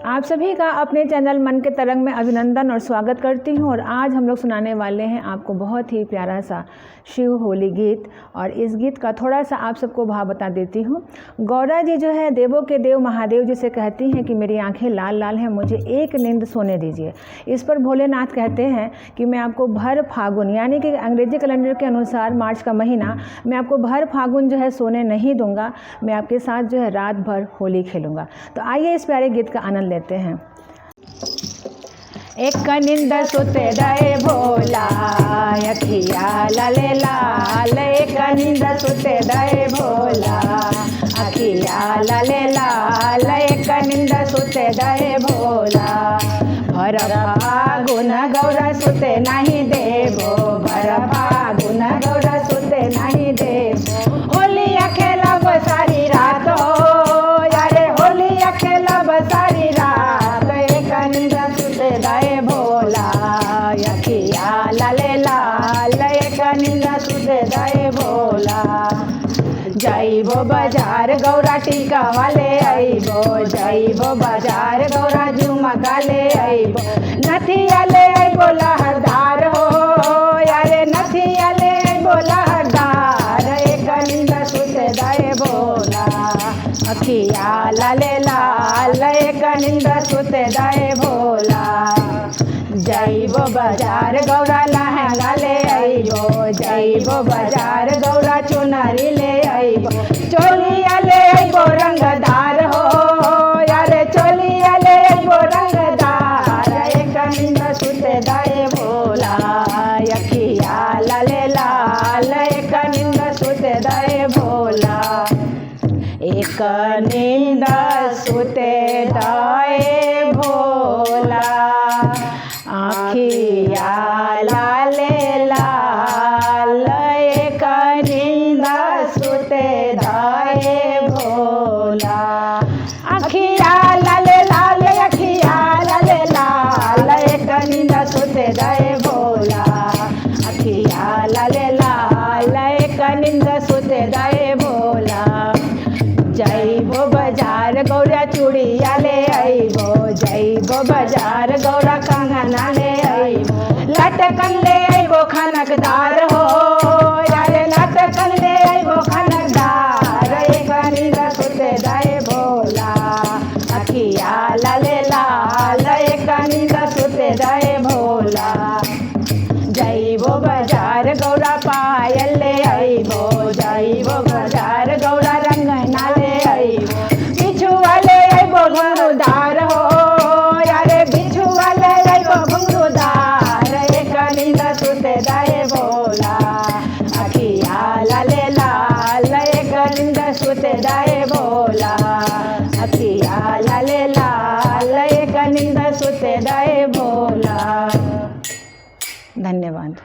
आप सभी का अपने चैनल मन के तरंग में अभिनंदन और स्वागत करती हूँ। और आज हम लोग सुनाने वाले हैं आपको बहुत ही प्यारा सा शिव होली गीत। और इस गीत का थोड़ा सा आप सबको भाव बता देती हूँ। गौरा जी जो है देवों के देव महादेव जी से कहती हैं कि मेरी आंखें लाल लाल हैं, मुझे एक नींद सोने दीजिए। इस पर भोलेनाथ कहते हैं कि मैं आपको भर फागुन, यानी कि अंग्रेजी कैलेंडर के अनुसार मार्च का महीना, मैं आपको भर फागुन जो है सोने नहीं दूंगा, मैं आपके साथ जो है रात भर होली खेलूँगा। तो आइए इस प्यारे गीत का आनंद लेते हैं। एक नींद सुते दे भोला, अखिया लाले लाल, एक नींद सुते दे भोला, अखिया लाले लाल, एक नींद सुते दे भोला। भर फागुन गौरा सुते नहीं देवो, भर फागुन गौरा सुते नहीं देवो, होली खेलब सारी रात हो, यारे होली खेलब सारी रात, एक नींद सुते दे भोला, अखिया लाले लाल, एक नींद सुते दे भोला। जाइबो बाजार गौरा टीका वाले आइबो, जाइबो बाजार गौरा झुमका ले आइबो, नथिया ले आइबो लहरदार हो, यारे नथिया ले आइबो लहरदार, एक नींद सुते दे भोला, अखिया लाले लाल, एक नींद सुते दे भोला। जाइबो बाजार गौरा लहंगा ले आइबो, जाइबो बाजार गौरा चुनरी ले आइबो, चोलिया ले आइबो रंगदार हो, यारे चोलिया ले आइबो रंगदार, एक नींद सुते दे भोला, अखिया लाले लाल, एक नींद सुते दे भोला। एक नींद सुते दे भोला, अखिया लाले लाल, एक नींद सुते दे भोला, अखिया लाले लाल, अखिया लाले लाल, एक नींद सुते दे भोला, अखिया लाले लाल, एक नींद सुते दे भोला। जाइबो बाजार गौरा चूड़िया ले आइबो, जाइबो बाजार गौरा कंगना ले आइबो, लटकन ले आइबो खनकदार हो, यारे लटकन ले आइबो खनकदार, एक नींद सुते दे भोला, अखिया लाले लाल, एक नींद सुते दे भोला। जाइबो बाजार गौरा पायल ले आइबो, जाइबो बाजार गौरा रंगना ले आइबो, बिछुआ ले आइबो घुंघरूदार हो, यारे बिछुआ ले आइबो घुंघरूदार, एक नींद सुते दे भोला, अखिया लाले लाल, एक नींद सुते दे भोला, अखिया लाले लाल, एक नींद सुते दे भोला। धन्यवाद।